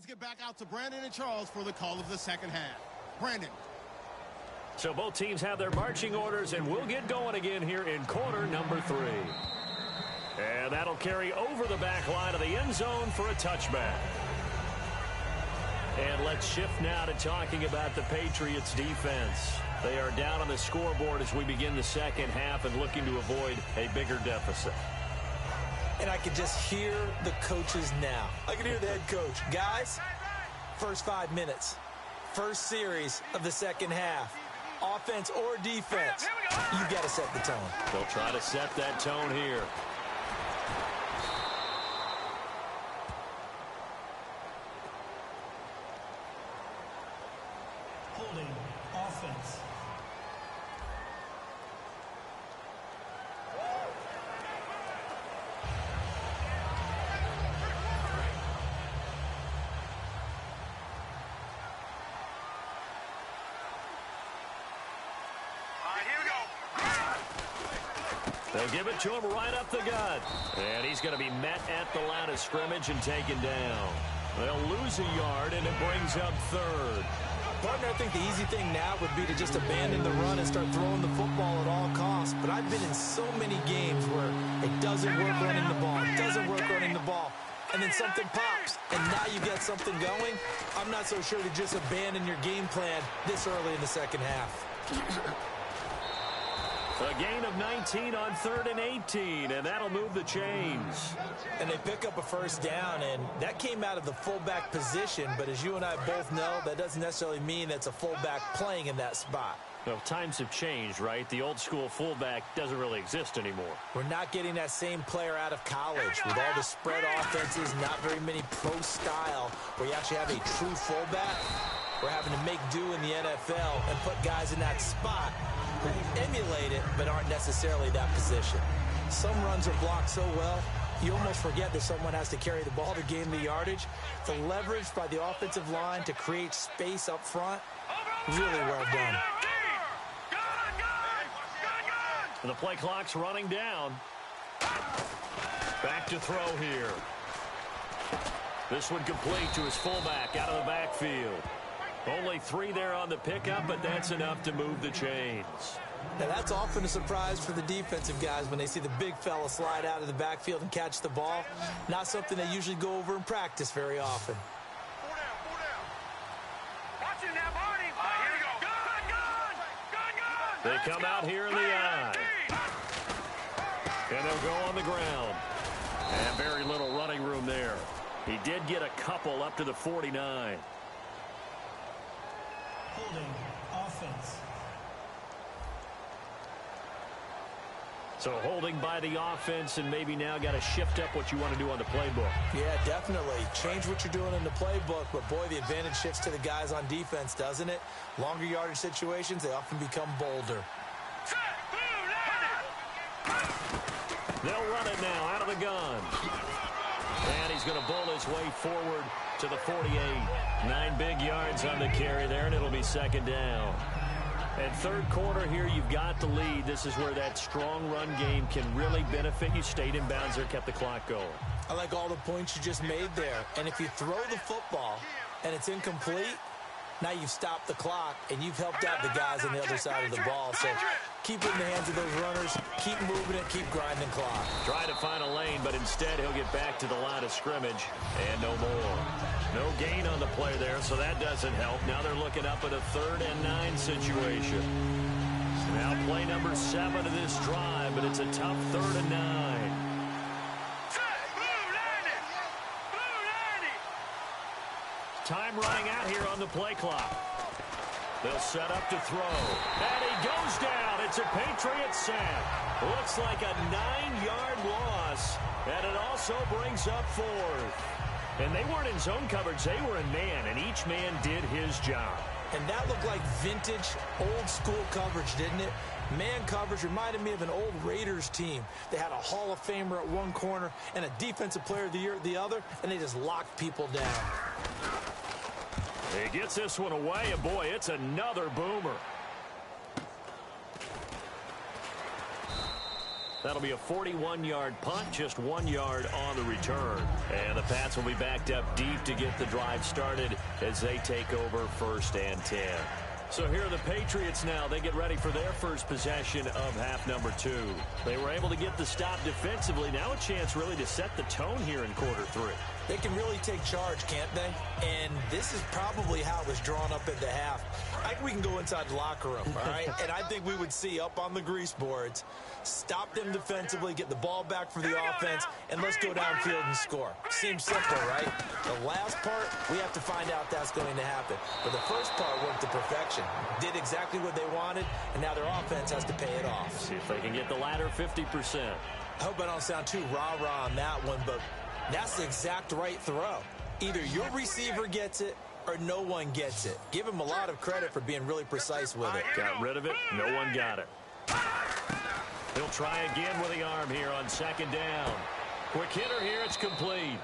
let's get back out to Brandon and Charles for the call of the second half. Brandon. So both teams have their marching orders, and we'll get going again here in quarter number 3. And that'll carry over the back line of the end zone for a touchback. And let's shift now to talking about the Patriots defense. They are down on the scoreboard as we begin the second half and looking to avoid a bigger deficit. And I can just hear the coaches now. I can hear the head coach. Guys, first 5 minutes, first series of the second half. Offense or defense, you got to set the tone. They'll try to set that tone here. Holding offense. They'll give it to him right up the gut. And he's going to be met at the line of scrimmage and taken down. They'll lose a yard, and it brings up third. Partner, I think the easy thing now would be to just abandon the run and start throwing the football at all costs. But I've been in so many games where it doesn't work running the ball. It doesn't work running the ball. And then something pops, and now you get something going. I'm not so sure to just abandon your game plan this early in the second half. A gain of 19 on 3rd and 18, and that'll move the chains. And they pick up a first down, and that came out of the fullback position. But as you and I both know, that doesn't necessarily mean that's a fullback playing in that spot. Well, times have changed, right? The old school fullback doesn't really exist anymore. We're not getting that same player out of college. With all the spread offenses, not very many pro style, where you actually have a true fullback. We're having to make do in the NFL and put guys in that spot who emulate it but aren't necessarily that position. Some runs are blocked so well, you almost forget that someone has to carry the ball to gain the yardage. The leverage by the offensive line to create space up front, really well done. The play clock's running down. Back to throw here. This one complete to his fullback out of the backfield. Only 3 there on the pickup, but that's enough to move the chains. Now that's often a surprise for the defensive guys when they see the big fella slide out of the backfield and catch the ball. Not something they usually go over in practice very often. They come out here in the eye. And they'll go on the ground. And very little running room there. He did get a couple up to the 49. Holding offense. So holding by the offense, and maybe now got to shift up what you want to do on the playbook. Yeah, definitely. Change what you're doing in the playbook, but boy, the advantage shifts to the guys on defense, doesn't it? Longer yardage situations, they often become bolder. They'll run it now out of the gun. And he's going to bull his way forward to the 48. 9 big yards on the carry there, and it'll be second down. And third quarter here, you've got the lead. This is where that strong run game can really benefit you. Stayed in bounds there, kept the clock going. I like all the points you just made there. And if you throw the football and it's incomplete, now you've stopped the clock and you've helped out the guys on the other side of the ball. So keep it in the hands of those runners. Keep moving it. Keep grinding clock. Try to find a lane, but instead he'll get back to the line of scrimmage and no more. No gain on the play there, so that doesn't help. Now they're looking up at a 3rd and 9 situation. Now play number 7 of this drive, but it's a tough 3rd and 9. Time running out here on the play clock. They'll set up to throw. And he goes down. It's a Patriots sack. Looks like a 9-yard loss. And it also brings up 4th. And they weren't in zone coverage. They were in man, and each man did his job. And that looked like vintage, old-school coverage, didn't it? Man coverage reminded me of an old Raiders team. They had a Hall of Famer at one corner and a Defensive Player of the Year at the other, and they just locked people down. He gets this one away, and boy, it's another boomer. That'll be a 41-yard punt, just 1 yard on the return. And the Pats will be backed up deep to get the drive started as they take over 1st and 10. So here are the Patriots now. They get ready for their first possession of half number 2. They were able to get the stop defensively. Now a chance really to set the tone here in quarter 3. They can really take charge, can't they? And this is probably how it was drawn up at the half. I think we can go inside the locker room, all right? And I think we would see up on the grease boards, stop them defensively, get the ball back for the offense, and let's go downfield and score. Seems simple, right? The last part, we have to find out that's going to happen. But the first part worked to perfection. Did exactly what they wanted, and now their offense has to pay it off. See if they can get the latter 50%. I hope I don't sound too rah-rah on that one, but that's the exact right throw. Either your receiver gets it or no one gets it. Give him a lot of credit for being really precise with it. Got rid of it. No one got it. He'll try again with the arm here on 2nd down. Quick hitter here. It's complete.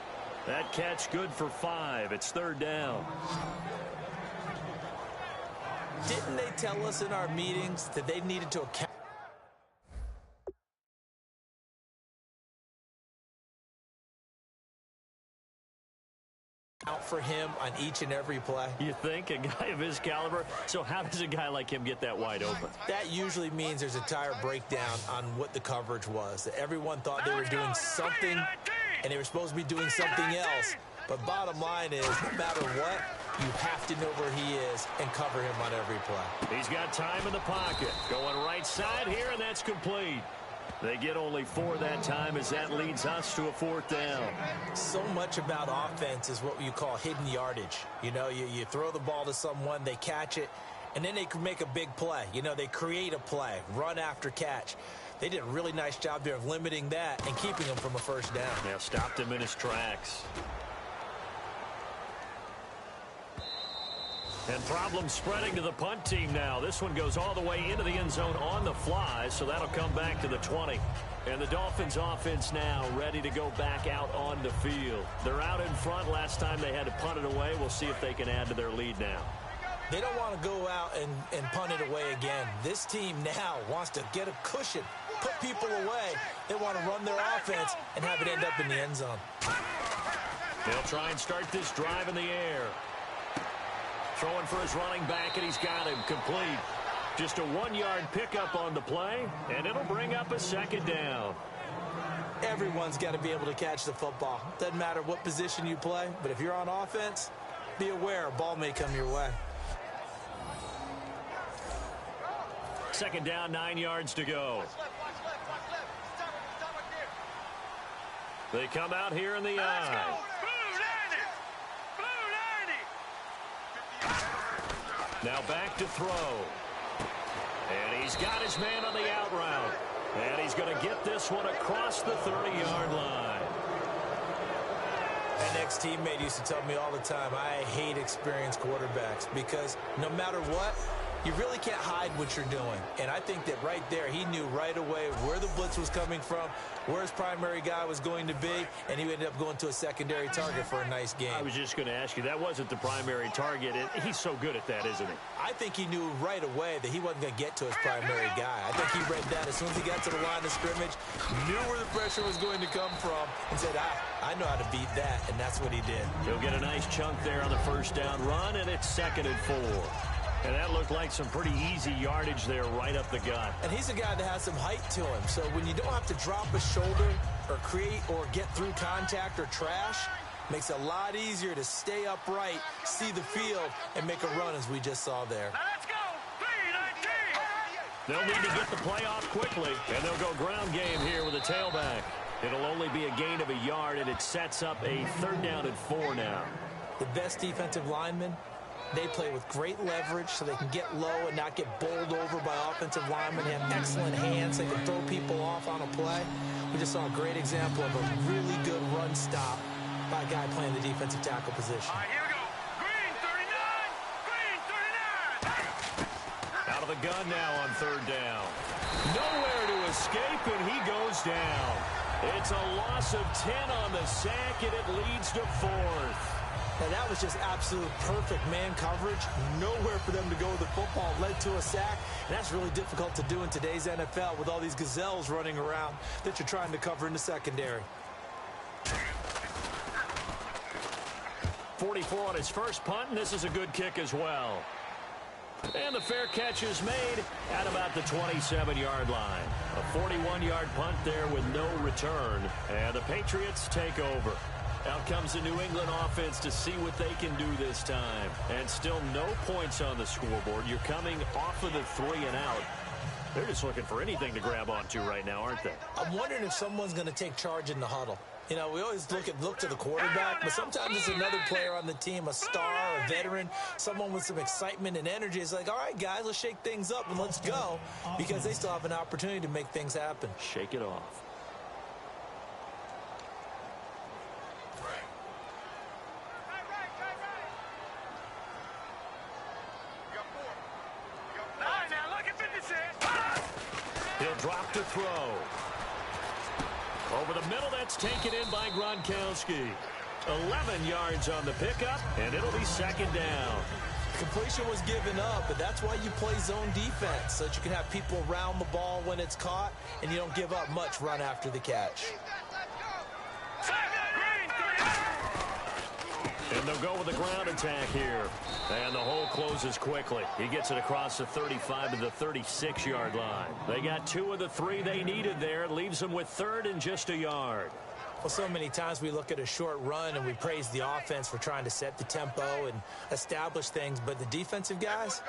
That catch good for 5. It's 3rd down. Didn't they tell us in our meetings that they needed to account for him on each and every play? You think? A guy of his caliber? So how does a guy like him get that wide open? That usually means there's a tire breakdown on what the coverage was. That everyone thought they were doing something, and they were supposed to be doing something else. But bottom line is, no matter what, you have to know where he is and cover him on every play. He's got time in the pocket. Going right side here, and that's complete. They get only 4 that time as that leads us to a 4th down. So much about offense is what you call hidden yardage. You know, you throw the ball to someone, they catch it, and then they can make a big play. You know, they create a play, run after catch. They did a really nice job there of limiting that and keeping him from a 1st down. Yeah, stopped him in his tracks. And problems spreading to the punt team now. This one goes all the way into the end zone on the fly, so that'll come back to the 20. And the Dolphins offense now ready to go back out on the field. They're out in front. Last time they had to punt it away. We'll see if they can add to their lead now. They don't want to go out and punt it away again. This team now wants to get a cushion, put people away. They want to run their offense and have it end up in the end zone. They'll try and start this drive in the air. Throwing for his running back, and he's got him complete. Just a 1-yard pickup on the play, and it'll bring up a 2nd down. Everyone's got to be able to catch the football. Doesn't matter what position you play, but if you're on offense, be aware a ball may come your way. 2nd down, 9 yards to go. They come out here in the eye. Now back to throw. And he's got his man on the out route. And he's going to get this one across the 30-yard line. An ex-teammate used to tell me all the time, I hate experienced quarterbacks because no matter what, you really can't hide what you're doing. And I think that right there, he knew right away where the blitz was coming from, where his primary guy was going to be, and he ended up going to a secondary target for a nice game. I was just going to ask you, that wasn't the primary target. He's so good at that, isn't he? I think he knew right away that he wasn't going to get to his primary guy. I think he read that as soon as he got to the line of scrimmage, knew where the pressure was going to come from, and said, I know how to beat that, and that's what he did. He'll get a nice chunk there on the 1st down run, and it's 2nd and 4. And that looked like some pretty easy yardage there right up the gut. And he's a guy that has some height to him. So when you don't have to drop a shoulder or create or get through contact or trash, makes it a lot easier to stay upright, see the field, and make a run as we just saw there. Let's go. 3-19. They'll need to get the play off quickly, and they'll go ground game here with a tailback. It'll only be a gain of a yard, and it sets up a 3rd down and 4 now. The best defensive linemen, they play with great leverage so they can get low and not get bowled over by offensive linemen. They have excellent hands. They can throw people off on a play. We just saw a great example of a really good run stop by a guy playing the defensive tackle position. All right, here we go. Green 39. Out of the gun now on 3rd down. Nowhere to escape, and he goes down. It's a loss of 10 on the sack, and it leads to 4th. Now, that was just absolute perfect man coverage. Nowhere for them to go with the football. Led to a sack. And that's really difficult to do in today's NFL with all these gazelles running around that you're trying to cover in the secondary. 44 on his first punt, and this is a good kick as well. And the fair catch is made at about the 27-yard line. A 41-yard punt there with no return. And the Patriots take over. Out comes the New England offense to see what they can do this time. And still no points on the scoreboard. You're coming off of the 3 and out. They're just looking for anything to grab onto right now, aren't they? I'm wondering if someone's going to take charge in the huddle. You know, we always look to the quarterback, but sometimes it's another player on the team, a star, a veteran, someone with some excitement and energy. It's like, all right, guys, let's shake things up and let's go, because they still have an opportunity to make things happen. Shake it off. He'll drop to throw. Over the middle, that's taken in by Gronkowski. 11 yards on the pickup, and it'll be second down. Completion was given up, but that's why you play zone defense, so that you can have people around the ball when it's caught, and you don't give up much run after the catch. And they'll go with the ground attack here. And the hole closes quickly. He gets it across the 35 to the 36-yard line. They got 2 of the 3 they needed there. It leaves them with 3rd and just a yard. Well, so many times we look at a short run and we praise the offense for trying to set the tempo and establish things, but the defensive guys,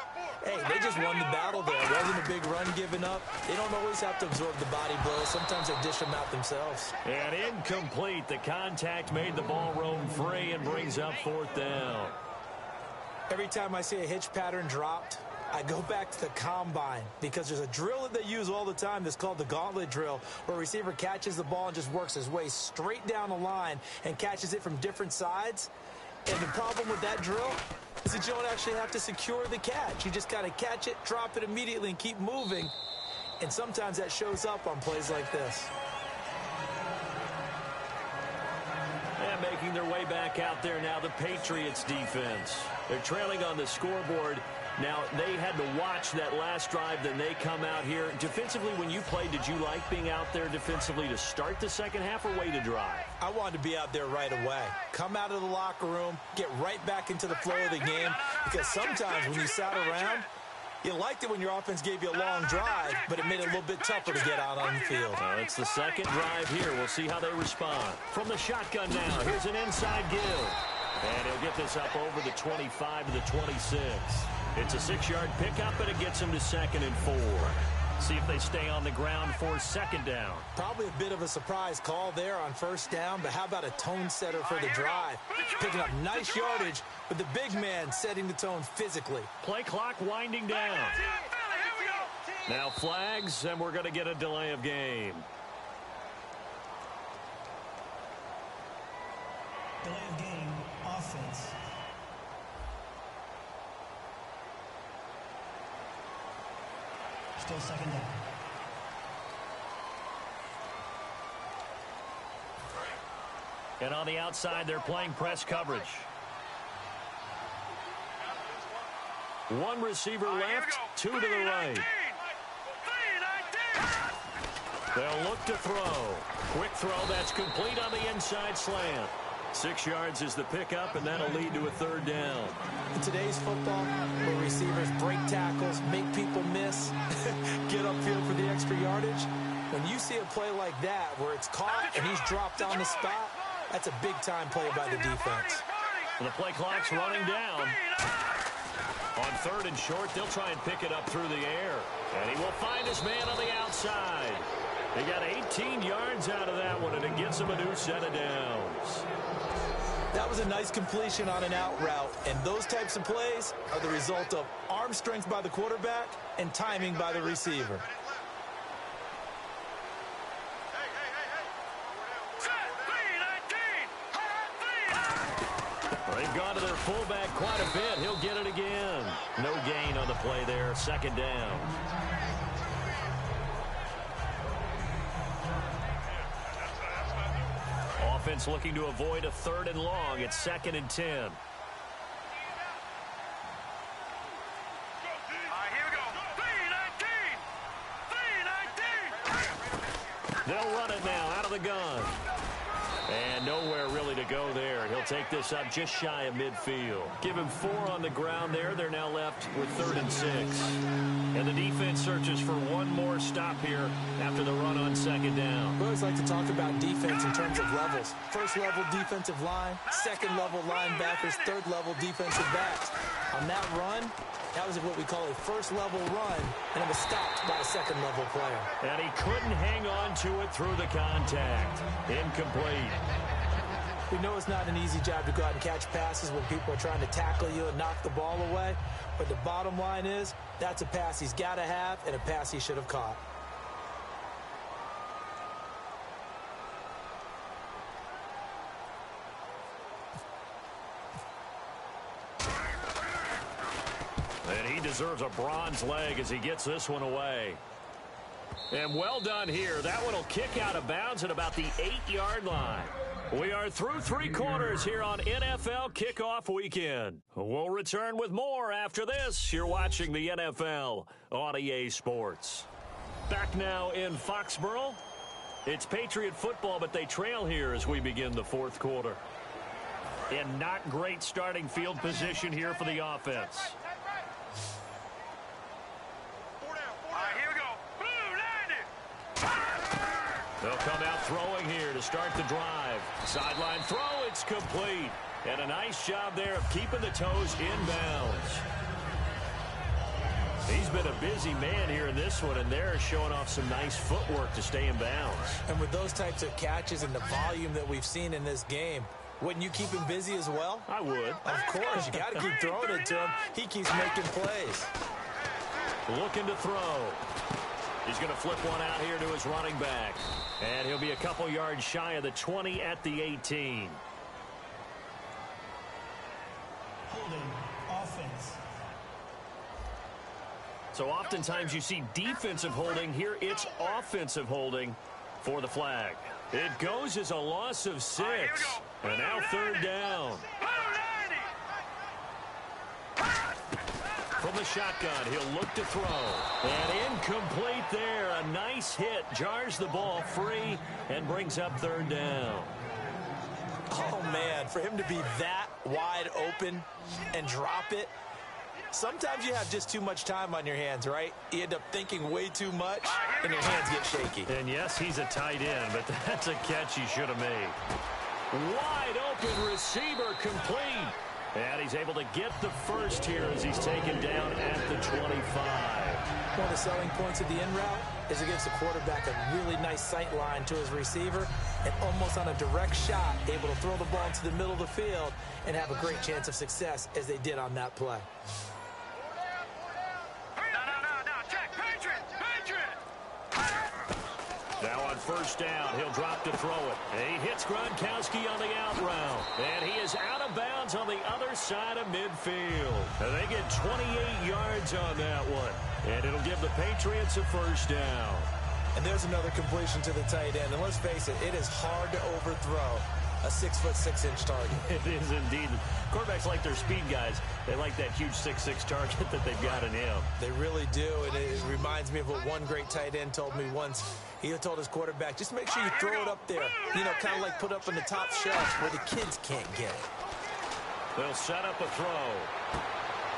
hey, they just won the battle there. It wasn't a big run given up. They don't always have to absorb the body blows. Sometimes they dish them out themselves. And incomplete. The contact made the ball roam free and brings up 4th down. Every time I see a hitch pattern dropped, I go back to the combine, because there's a drill that they use all the time that's called the gauntlet drill, where a receiver catches the ball and just works his way straight down the line and catches it from different sides. And the problem with that drill is that you don't actually have to secure the catch. You just got to catch it, drop it immediately, and keep moving. And sometimes that shows up on plays like this. And making their way back out there now, the Patriots defense. They're trailing on the scoreboard. Now, they had to watch that last drive, then they come out here. Defensively, when you played, did you like being out there defensively to start the second half or wait to drive? I wanted to be out there right away. Come out of the locker room, get right back into the flow of the game, because sometimes when you sat around, you liked it when your offense gave you a long drive, but it made it a little bit tougher to get out on the field. It's the second drive here. We'll see how they respond. From the shotgun now, here's an inside give. And he'll get this up over the 25 to the 26. It's a 6-yard pickup, and it gets him to 2nd and 4. See if they stay on the ground for 2nd down. Probably a bit of a surprise call there on 1st down, but how about a tone setter for the drive? Picking up nice yardage, but the big man setting the tone physically. Play clock winding down. Now flags, and we're going to get a delay of game. Delay of game, offense. Still 2nd down. And on the outside, they're playing press coverage. One receiver left, 2 to the right. They'll look to throw. Quick throw, that's complete on the inside slant. 6 yards is the pickup, and that'll lead to a 3rd down. In today's football, where receivers break tackles, make people miss, get upfield for the extra yardage, when you see a play like that where it's caught and he's dropped on the spot, that's a big-time play by the defense. The play clock's running down. On 3rd and short, they'll try and pick it up through the air. And he will find his man on the outside. He got 18 yards out of that one, and it gets him a new set of downs. That was a nice completion on an out route, and those types of plays are the result of arm strength by the quarterback and timing by the receiver. They've gone to their fullback quite a bit. He'll get it again. No gain on the play there. 2nd down. defense looking to avoid a 3rd and long. It's 2nd and 10. They'll run it now out of the gun. And nowhere really to go there. He'll take this up just shy of midfield. Give him 4 on the ground there. They're now left with 3rd and 6. And the defense searches for one more stop here after the run on 2nd down. We always like to talk about defense in terms of levels. 1st level defensive line, 2nd level linebackers, 3rd level defensive backs. On that run, that was what we call a 1st level run, and it was stopped by a 2nd level player. And he couldn't hang on to it through the contact. Incomplete. We know it's not an easy job to go out and catch passes when people are trying to tackle you and knock the ball away. But the bottom line is, that's a pass he's got to have and a pass he should have caught. And he deserves a bronze leg as he gets this one away. And well done here. That one will kick out of bounds at about the 8-yard line. We are through 3 quarters here on NFL Kickoff Weekend. We'll return with more after this. You're watching the NFL on EA Sports. Back now in Foxborough. It's Patriot football, but they trail here as we begin the 4th quarter. And not great starting field position here for the offense. They'll come out throwing here to start the drive. Sideline throw, it's complete. And a nice job there of keeping the toes inbounds. He's been a busy man here in this one, and they're showing off some nice footwork to stay in bounds. And with those types of catches and the volume that we've seen in this game, wouldn't you keep him busy as well? I would. Of course, you got to keep throwing it to him. He keeps making plays. Looking to throw. He's going to flip one out here to his running back. And he'll be a couple yards shy of the 20 at the 18. Holding offense. So oftentimes you see defensive holding. Here it's offensive holding for the flag. It goes as a loss of 6. And now 3rd down. From the shotgun, he'll look to throw. And incomplete there. A nice hit. Jars the ball free and brings up 3rd down. Oh, man, for him to be that wide open and drop it, sometimes you have just too much time on your hands, right? You end up thinking way too much, and your hands get shaky. And, yes, he's a tight end, but that's a catch he should have made. Wide open receiver complete. And he's able to get the first here as he's taken down at the 25. One of the selling points of the in route is it gives the quarterback a really nice sight line to his receiver and almost on a direct shot, able to throw the ball into the middle of the field and have a great chance of success as they did on that play. Now on 1st down, he'll drop to throw it. He hits Gronkowski on the out route. And he is out of bounds on the other side of midfield. And they get 28 yards on that one. And it'll give the Patriots a 1st down. And there's another completion to the tight end. And let's face it, it is hard to overthrow a 6'6" target. It is indeed. Quarterbacks like their speed guys. They like that huge 6'6" target that they've got in him. They really do, and it reminds me of what one great tight end told me once. He told his quarterback, just make sure you throw it up there. You know, kind of like put up on the top shelf where the kids can't get it. They'll set up a throw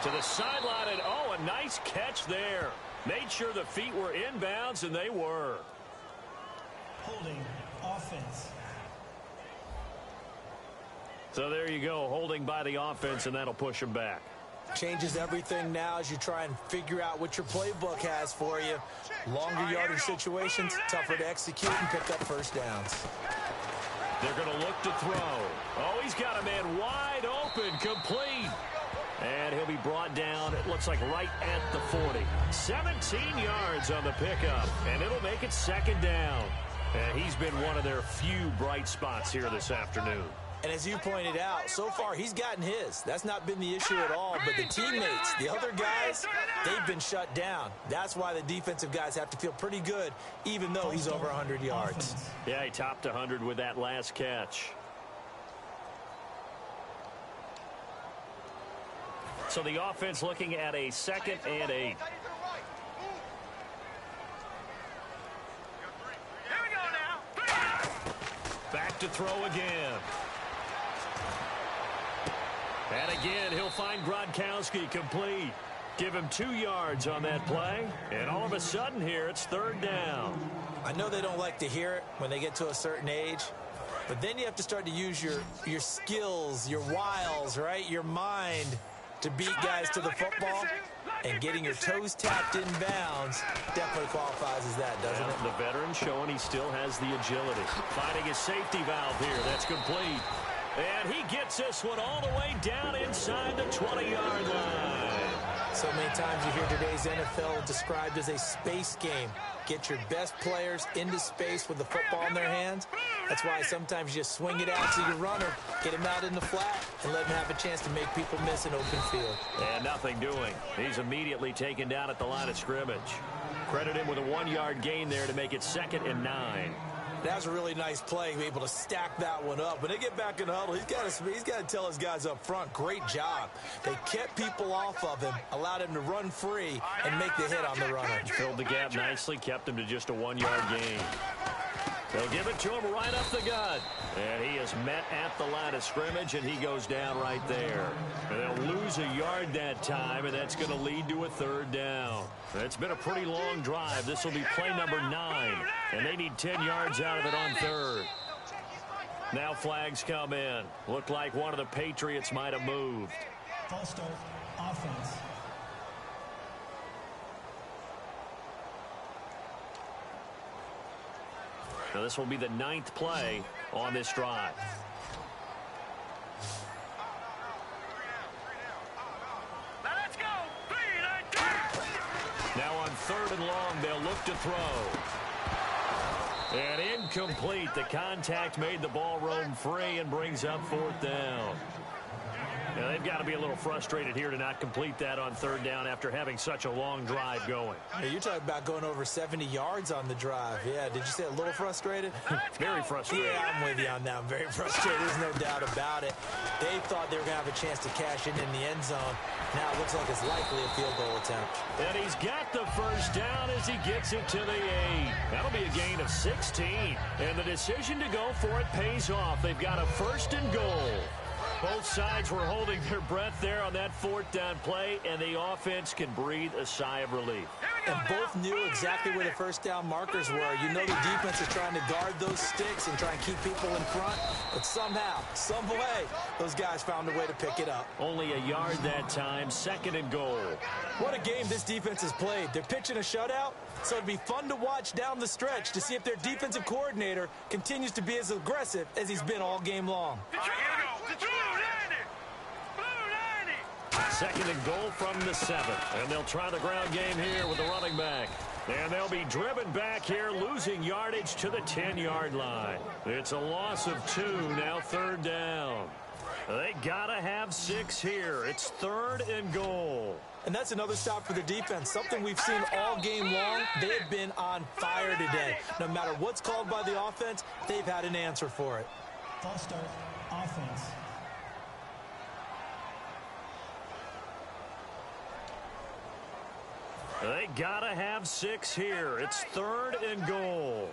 to the sideline, and oh, a nice catch there. Made sure the feet were inbounds, and they were. Holding offense. So there you go, holding by the offense, and that'll push them back. Changes everything now as you try and figure out what your playbook has for you. Longer yardage situations, tougher to execute and pick up 1st downs. They're going to look to throw. Oh, he's got a man wide open, complete. And he'll be brought down, it looks like right at the 40. 17 yards on the pickup, and it'll make it 2nd down. And he's been one of their few bright spots here this afternoon. And as you pointed out, so far he's gotten his. That's not been the issue at all. But the teammates, the other guys, they've been shut down. That's why the defensive guys have to feel pretty good, even though he's over 100 yards. Yeah, he topped 100 with that last catch. So the offense looking at a 2nd and 8. Back to throw again. And again, he'll find Gronkowski complete. Give him 2 yards on that play. And all of a sudden here, it's 3rd down. I know they don't like to hear it when they get to a certain age, but then you have to start to use your skills, your wiles, right? Your mind to beat guys to the football. And getting your toes tapped in bounds definitely qualifies as that, doesn't it? The veteran showing he still has the agility. Finding his safety valve here. That's complete. And he gets this one all the way down inside the 20-yard line. So many times you hear today's NFL described as a space game. Get your best players into space with the football in their hands. That's why sometimes you just swing it out to your runner, get him out in the flat, and let him have a chance to make people miss an open field. And nothing doing. He's immediately taken down at the line of scrimmage. Credit him with a 1-yard gain there to make it 2nd and 9. That was a really nice play, to be able to stack that one up. When they get back in the huddle, he's got to tell his guys up front, great job. They kept people off of him, allowed him to run free, and make the hit on the runner. Filled the gap nicely, kept him to just a 1-yard gain. They'll give it to him right up the gut. And he is met at the line of scrimmage, and he goes down right there. And they'll lose a yard that time, and that's going to lead to a 3rd down. It's been a pretty long drive. This will be play number 9, and they need 10 yards out of it on 3rd. Now flags come in. Looked like one of the Patriots might have moved. False start, offense. Now this will be the 9th play on this drive. Now on 3rd and long, they'll look to throw. And incomplete. The contact made the ball roam free and brings up 4th down. Now they've got to be a little frustrated here to not complete that on 3rd down after having such a long drive going. Hey, you're talking about going over 70 yards on the drive. Yeah, did you say a little frustrated? Very frustrated. Yeah, I'm with you on that. I'm very frustrated. There's no doubt about it. They thought they were going to have a chance to cash in the end zone. Now it looks like it's likely a field goal attempt. And he's got the 1st down as he gets it to the 8. That'll be a gain of 16. And the decision to go for it pays off. They've got a 1st and goal. Both sides were holding their breath there on that 4th down play, and the offense can breathe a sigh of relief. And both knew exactly where the 1st down markers were. You know the defense is trying to guard those sticks and try and keep people in front, but somehow, some way, those guys found a way to pick it up. Only a yard that time, 2nd and goal. What a game this defense has played. They're pitching a shutout, so it'd be fun to watch down the stretch to see if their defensive coordinator continues to be as aggressive as he's been all game long. 2nd and goal from the 7th. And they'll try the ground game here with the running back. And they'll be driven back here, losing yardage to the 10-yard line. It's a loss of 2, now 3rd down. They got to have 6 here. It's 3rd and goal. And that's another stop for the defense, something we've seen all game long. They have been on fire today. No matter what's called by the offense, they've had an answer for it. False start, offense. They got to have 6 here. It's 3rd and goal.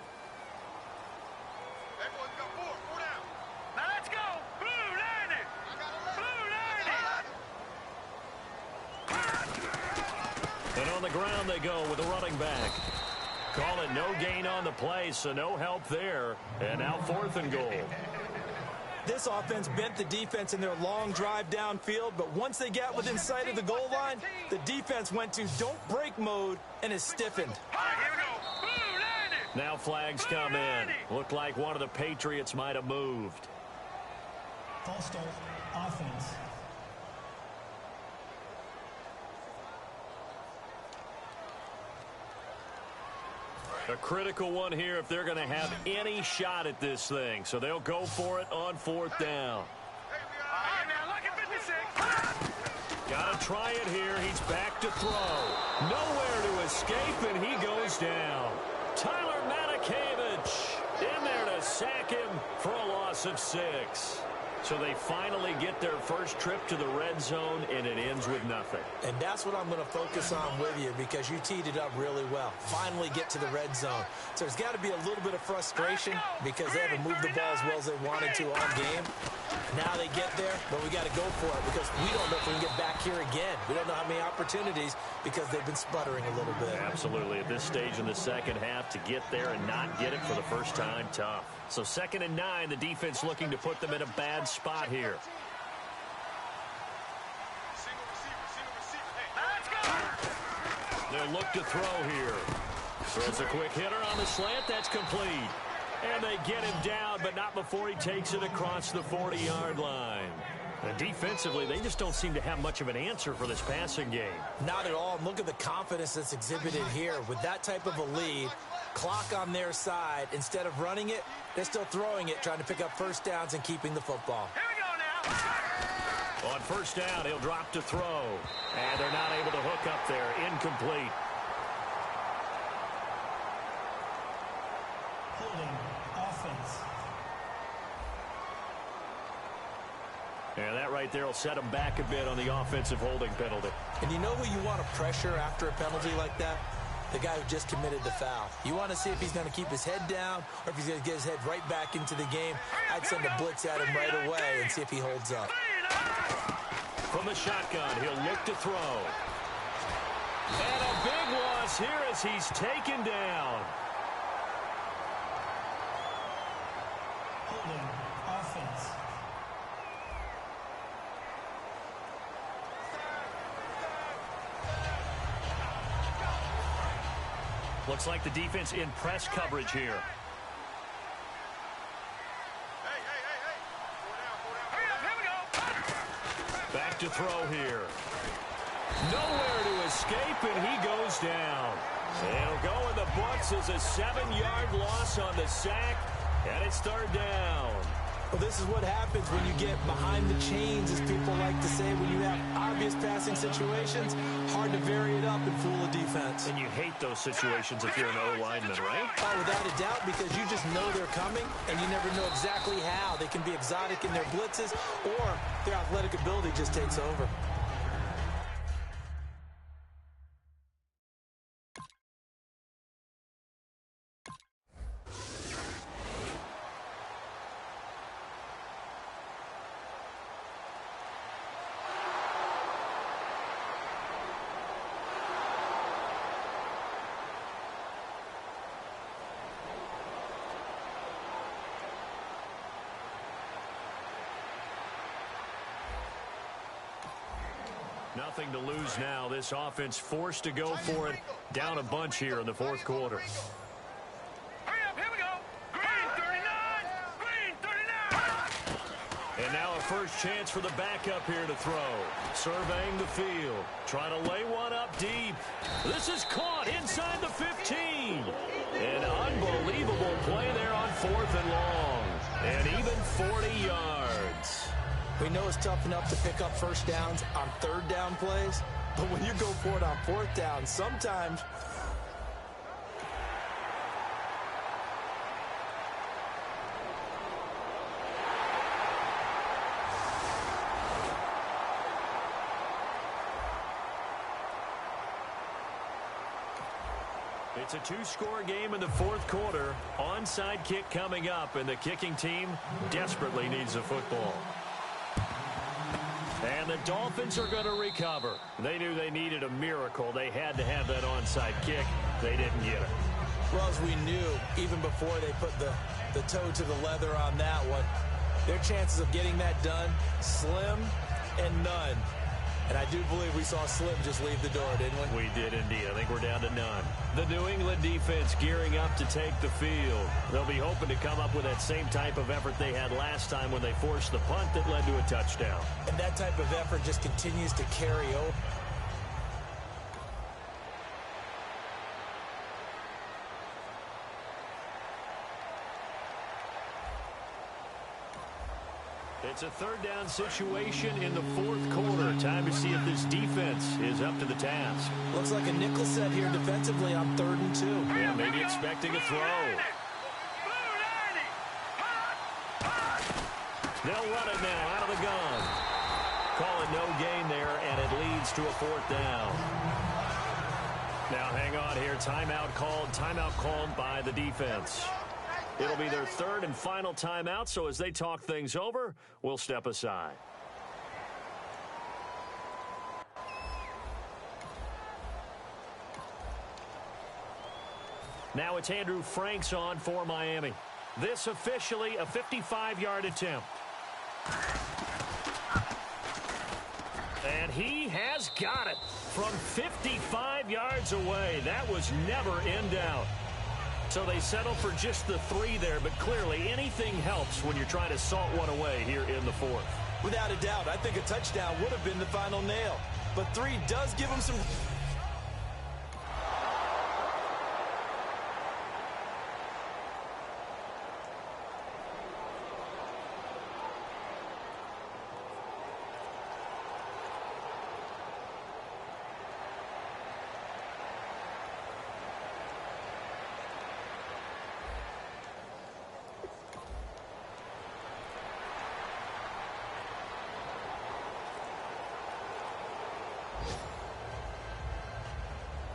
Now let's go. Blue 90. And on the ground they go with the running back. Call it no gain on the play, so no help there. And now 4th and goal. This offense bent the defense in their long drive downfield, but once they got within sight of the goal line, the defense went to don't break mode and is stiffened. All right, here we go. Blue 90. Now flags come in. Looked like one of the Patriots might have moved. False start, offense. A critical one here if they're going to have any shot at this thing. So they'll go for it on 4th down. All right, now look at 56. Got to try it here. He's back to throw. Nowhere to escape, and he goes down. Tyler Matakevich in there to sack him for a loss of 6. So they finally get their first trip to the red zone, and it ends with nothing. And that's what I'm going to focus on with you, because you teed it up really well. Finally get to the red zone. So there's got to be a little bit of frustration because they haven't moved the ball as well as they wanted to all game. Now they get there, but we got to go for it because we don't know if we can get back here again. We don't know how many opportunities because they've been sputtering a little bit. Absolutely. At this stage in the second half, to get there and not get it for the first time, tough. So 2nd and 9, the defense looking to put them in a bad spot here. They'll look to throw here. Throws a quick hitter on the slant. That's complete. And they get him down, but not before he takes it across the 40-yard line. And defensively, they just don't seem to have much of an answer for this passing game. Not at all. Look at the confidence that's exhibited here. With that type of a lead, clock on their side, instead of running it, they're still throwing it, trying to pick up first downs and keeping the football. Here we go now. On first down, he'll drop to throw. And they're not able to hook up there. Incomplete. Holding offense. And that right there will set him back a bit on the offensive holding penalty. And you know who you want to pressure after a penalty like that? The guy who just committed the foul. You want to see if he's going to keep his head down or if he's going to get his head right back into the game. I'd send a blitz at him right away and see if he holds up. From the shotgun, he'll look to throw. And a big loss here as he's taken down. Holding offense. Looks like the defense in press coverage here. Back to throw here. Nowhere to escape, and he goes down. It'll go in the books as a 7-yard loss on the sack, and it's 3rd down. Well, this is what happens when you get behind the chains, as people like to say. When you have obvious passing situations, hard to vary it up and fool a defense. And you hate those situations if you're an O-lineman, right? Oh, without a doubt, because you just know they're coming, and you never know exactly how. They can be exotic in their blitzes, or their athletic ability just takes over. Nothing to lose now. This offense forced to go for it. Down a bunch here in the 4th quarter. Hurry up, here we go. Green 39. Green 39. And now a first chance for the backup here to throw. Surveying the field. Trying to lay one up deep. This is caught inside the 15. An unbelievable play there on 4th and long. And even 40 yards. We know it's tough enough to pick up first downs on 3rd down plays, but when you go for it on 4th down, sometimes it's a 2-score game in the 4th quarter. Onside kick coming up, and the kicking team desperately needs the football. And the Dolphins are going to recover. They knew they needed a miracle. They had to have that onside kick. They didn't get it. well, as we knew, even before they put the toe to the leather on that one, their chances of getting that done, slim and none. And I do believe we saw Slim just leave the door, didn't we? We did indeed. I think we're down to none. The New England defense gearing up to take the field. They'll be hoping to come up with that same type of effort they had last time when they forced the punt that led to a touchdown. And that type of effort just continues to carry over. It's a third down situation in the 4th quarter. Time to see if this defense is up to the task. Looks like a nickel set here defensively on 3rd and 2. Yeah, maybe expecting a throw. They'll run it now out of the gun. Call it no gain there, and it leads to a 4th down. Now hang on here. Timeout called by the defense. It'll be their 3rd and final timeout, so as they talk things over, we'll step aside. Now it's Andrew Franks on for Miami. This officially a 55-yard attempt. And he has got it from 55 yards away. That was never in doubt. So they settle for just the 3 there, but clearly anything helps when you're trying to salt one away here in the 4th. Without a doubt, I think a touchdown would have been the final nail. But 3 does give them some...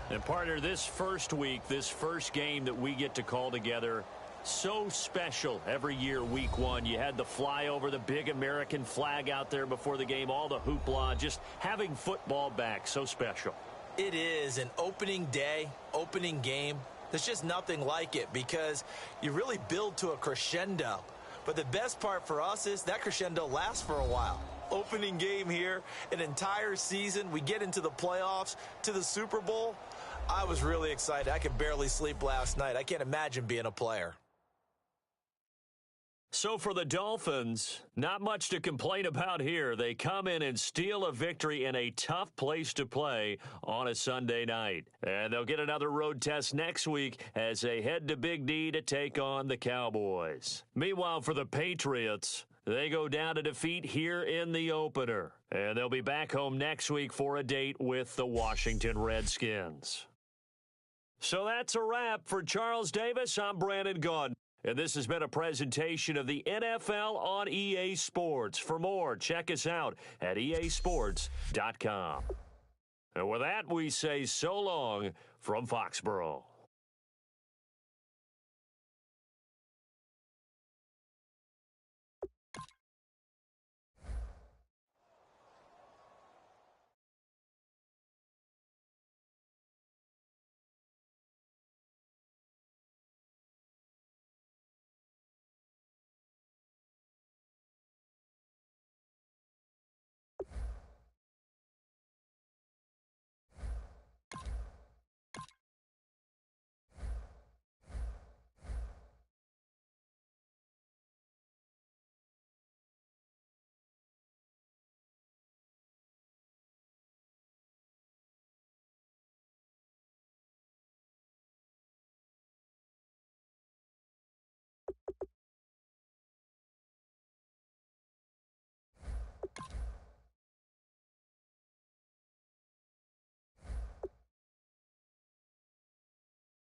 And partner, this first week, this first game that we get to call together, so special every year, week 1. You had the flyover, the big American flag out there before the game, all the hoopla, just having football back, so special. It is an opening day, opening game. There's just nothing like it because you really build to a crescendo. But the best part for us is that crescendo lasts for a while. Opening game here, an entire season. We get into the playoffs, to the Super Bowl. I was really excited. I could barely sleep last night. I can't imagine being a player. So for the Dolphins, not much to complain about here. They come in and steal a victory in a tough place to play on a Sunday night. And they'll get another road test next week as they head to Big D to take on the Cowboys. Meanwhile, for the Patriots, they go down to defeat here in the opener. And they'll be back home next week for a date with the Washington Redskins. So that's a wrap. For Charles Davis, I'm Brandon Gaudin. And this has been a presentation of the NFL on EA Sports. For more, check us out at easports.com. And with that, we say so long from Foxborough.